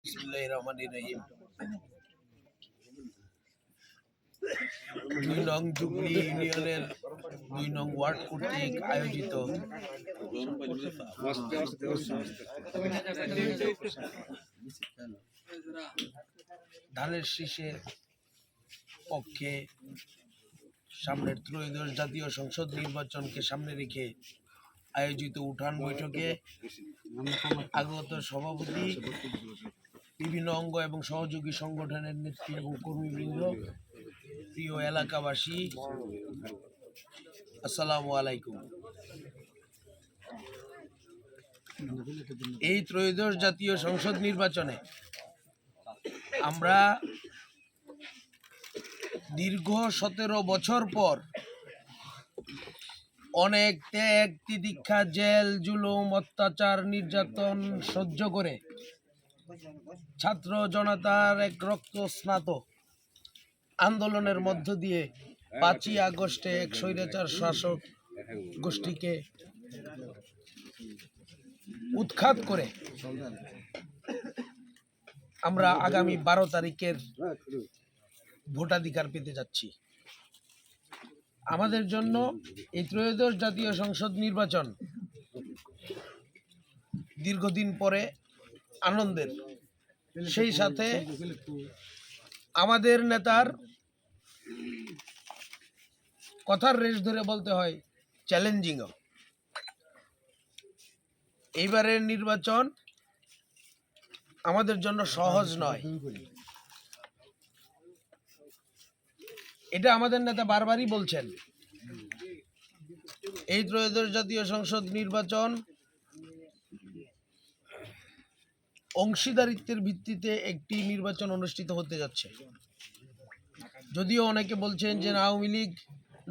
বিসমিল্লাহির রহমানির রহিম। ২ নং জুবলি ইউনিয়নের ২ নং ওয়ার্ড কর্তৃক আয়োজিত ধানের শীষের পক্ষে সামনের ত্রয়োদশ জাতীয় সংসদ নির্বাচনকে সামনে রেখে আয়োজিত উঠান বৈঠকে আগত সভাপতি, বিভিন্ন অঙ্গ এবং সহযোগী সংগঠনের নেত্রী এবং কর্মীবৃন্দ, প্রিয় এলাকাবাসী, আসসালামু আলাইকুম। এই ত্রয়োদশ জাতীয় সংসদ নির্বাচনে আমরা দীর্ঘ ১৭ বছর পর অনেক ত্যাগ তিতিক্ষা, জেল, জুলুম, অত্যাচার, নির্যাতন সহ্য করে ছাত্র জনতার এক রক্তস্নাত আন্দোলনের মধ্য দিয়ে ৫ই আগস্টে এক স্বৈরাচার শাসক গোষ্ঠীকে উৎখাত করে আমরা আগামী ১২ তারিখের ভোটাধিকার পেতে যাচ্ছি। আমাদের জন্য এই ত্রয়োদশ জাতীয় সংসদ নির্বাচন দীর্ঘদিন পরে আনন্দের, সেই সাথে আমাদের নেতার কথার রেশ ধরে বলতে হয় চ্যালেঞ্জিংও। এইবারের নির্বাচন আমাদের জন্য সহজ নয়, এটা আমাদের নেতা বারবারই বলছেন। এই ত্রয়োদশ জাতীয় সংসদ নির্বাচন অংশীদারিত্বের ভিত্তিতে একটি নির্বাচন অনুষ্ঠিত হতে যাচ্ছে। যদিও অনেকে বলছেন যে আওয়ামী লীগ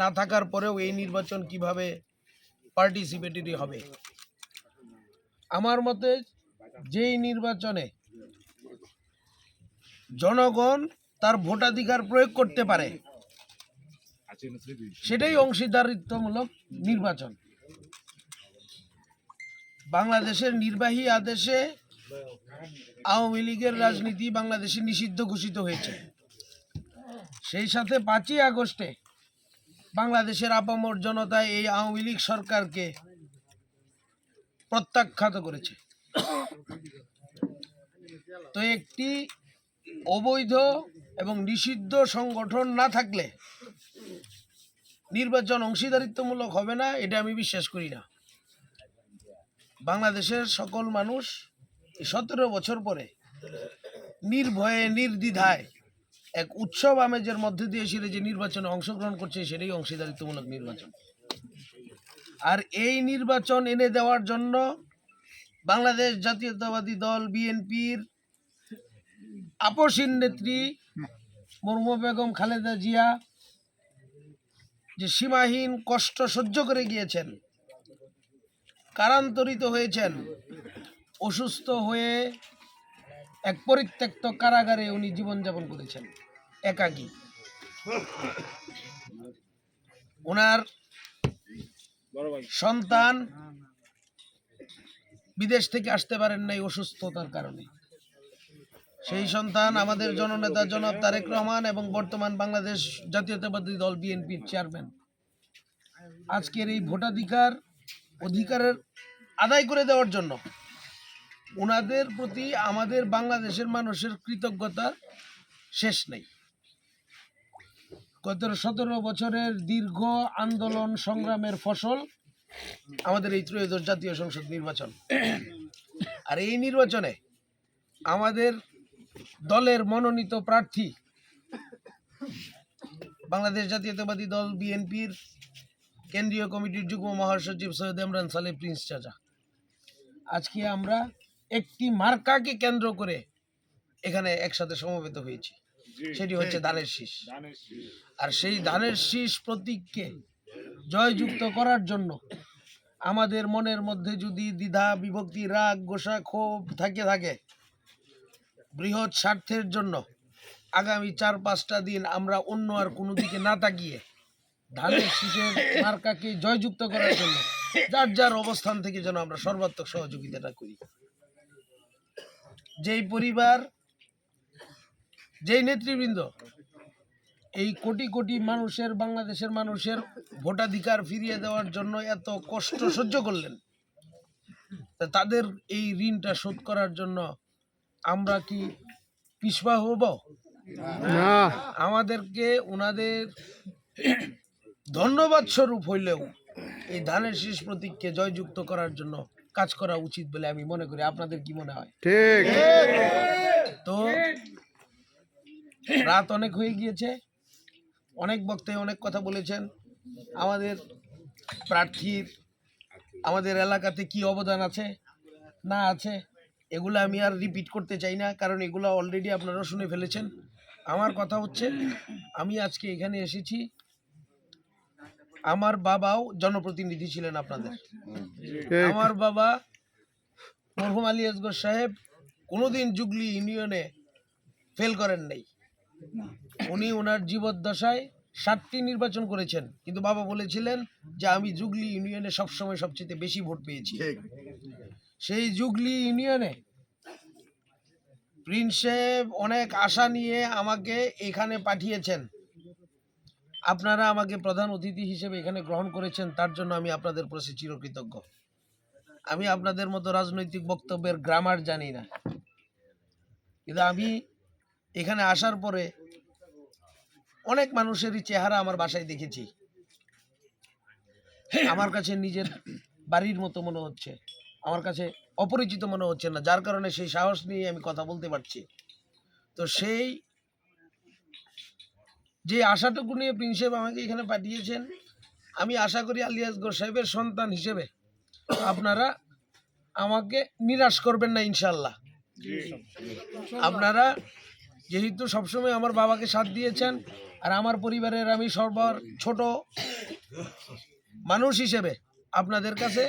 না থাকার পরেও এই নির্বাচন কিভাবে পার্টিসিপেটরি হবে। আমার মতে যেই নির্বাচনে জনগণ তার ভোটাধিকার প্রয়োগ করতে পারে সেটাই অংশীদারিত্বমূলক নির্বাচন। বাংলাদেশের নির্বাহী আদেশে আওয়ামী লীগের রাজনীতি বাংলাদেশে নিষিদ্ধ ঘোষিত হয়েছে। সেই সাথে ৫ই আগস্টে বাংলাদেশের আপামর জনতা এই আওয়ামী লীগ সরকারকে প্রত্যাখ্যাত করেছে। তো একটি অবৈধ এবং নিষিদ্ধ সংগঠন না থাকলে নির্বাচন অংশীদারিত্বমূলক হবে না, এটা আমি বিশ্বাস করি না। বাংলাদেশের সকল মানুষ ১৭ বছর পরে নির্ভয়ে নির্দ্বিধায় এক উৎসব আমেজের মধ্যে দিয়ে সেটা যে নির্বাচনে অংশগ্রহণ করছে সেটাই অংশীদারিত্বমূলক নির্বাচন। আর এই নির্বাচন এনে দেওয়ার জন্য বাংলাদেশ জাতীয়তাবাদী দল বিএনপির আপসীন নেত্রী মরহুমা বেগম খালেদা জিয়া যে সীমাহীন কষ্ট সহ্য করে গিয়েছেন, কারান্তরিত হয়েছেন, অসুস্থ হয়ে এক পরিত্যক্ত কারাগারে উনি জীবনযাপন করেছেন একাকী। ওনার সন্তান বিদেশ থেকে আসতে পারেন নাই অসুস্থতার কারণে। সেই সন্তান আমাদের জননেতা জনাব তারেক রহমান এবং বর্তমান বাংলাদেশ জাতীয়তাবাদী দল বিএনপির চেয়ারম্যান আজকের এই অধিকারের আদায় করে দেওয়ার জন্য ওনাদের প্রতি আমাদের বাংলাদেশের মানুষের কৃতজ্ঞতার শেষ নেই। গত ১৭ বছরের দীর্ঘ আন্দোলন সংগ্রামের ফসল আমাদের এই ত্রয়োদশ জাতীয় সংসদ নির্বাচন। আর এই নির্বাচনে আমাদের দলের মনোনীত প্রার্থী বাংলাদেশ জাতীয়তাবাদী দল বিএনপির কেন্দ্রীয় কমিটির যুগ্ম মহাসচিব সৈয়দ ইমরান সালেহ প্রিন্স চাচা। আজকে আমরা একটি মার্কাকে কেন্দ্র করে এখানে একসাথে সমবেত হয়েছি, সেটি হচ্ছে ধানের শীষ। আর সেই ধানের শীষ প্রতীককে জয়যুক্ত করার জন্য আমাদের মনের মধ্যে যদি দ্বিধা বিভক্তি, রাগ, গোসা, ক্ষোভ থাকে, বৃহৎ স্বার্থের জন্য আগামী ৪-৫টা দিন আমরা অন্য আর কোনো দিকে না তাকিয়ে ধানের শীষের মার্কাকে জয়যুক্ত করার জন্য যার যার অবস্থান থেকে যেন আমরা সর্বাত্মক সহযোগিতাটা করি। যেই পরিবার, যেই নেতৃবৃন্দ এই কোটি কোটি মানুষের, বাংলাদেশের মানুষের ভোটাধিকার ফিরিয়ে দেওয়ার জন্য এত কষ্ট সহ্য করলেন, তা তাদের এই ঋণটা শোধ করার জন্য আমরা কি পিছপা হব না? আমাদেরকে ওনাদের ধন্যবাদ স্বরূপ হইলেও এই ধানের শীষ প্রতীককে জয়যুক্ত করার জন্য কাজ করা উচিত বলে আমি মনে করি। আপনাদের কি মনে হয়? ঠিক। তো রাত অনেক হয়ে গিয়েছে, অনেক বক্তায় অনেক কথা বলেছেন। আমাদের প্রার্থীর আমাদের এলাকাতে কি অবদান আছে না আছে এগুলো আমি আর রিপিট করতে চাই না, কারণ এগুলো অলরেডি আপনারা শুনে ফেলেছেন। আমার কথা হচ্ছে, আমি আজকে এখানে এসেছি, আমার বাবাও জনপ্রতিনিধি ছিলেন আপনাদের। আমার বাবা মরহুম আলী আসগর সাহেব কোনোদিন জুগলি ইউনিয়নে ফেল করেন নাই। উনি ওনার জীবদ্দশায় 7টি নির্বাচন করেছেন, কিন্তু বাবা বলেছিলেন যে আমি জুগলি ইউনিয়নে সবসময় সবচেয়ে বেশি ভোট পেয়েছি। সেই জুগলি ইউনিয়নে প্রিন্স সাহেব অনেক আশা নিয়ে আমাকে এখানে পাঠিয়েছেন। আপনারা আমাকে প্রধান অতিথি হিসেবে এখানে গ্রহণ করেছেন, তার জন্য আমি আপনাদের প্রতি চিরকৃতজ্ঞ। আমি আপনাদের মতো রাজনৈতিক বক্তব্যের গ্রামার জানি না, কিন্তু আমি এখানে আসার পরে অনেক মানুষেরই চেহারা আমার বাসায় দেখেছি। আমার কাছে নিজের বাড়ির মতো মনে হচ্ছে, আমার কাছে অপরিচিত মনে হচ্ছে না, যার কারণে সেই সাহস নিয়ে আমি কথা বলতে পারছি। তো সেই যে আশাটুকু নিয়ে প্রিন্স সাহেব আমাকে এখানে পাঠিয়েছেন, আমি আশা করি আলী আসগর সাহেবের সন্তান হিসেবে আপনারা আমাকে নিরাশ করবেন না ইনশাল্লাহ। আপনারা যেহেতু সবসময় আমার বাবাকে সাথ দিয়েছেন, আর আমার পরিবারের আমি সবার ছোট মানুষ হিসেবে আপনাদের কাছে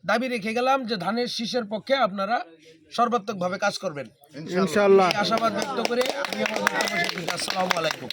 দাবি রেখে গেলাম যে ধানের শীষের পক্ষে আপনারা সর্বাত্মকভাবে কাজ করবেন ইনশাআল্লাহ। আশাবাদ ব্যক্ত করে আমি আমার বক্তব্য শেষ করছি। আসসালামু আলাইকুম।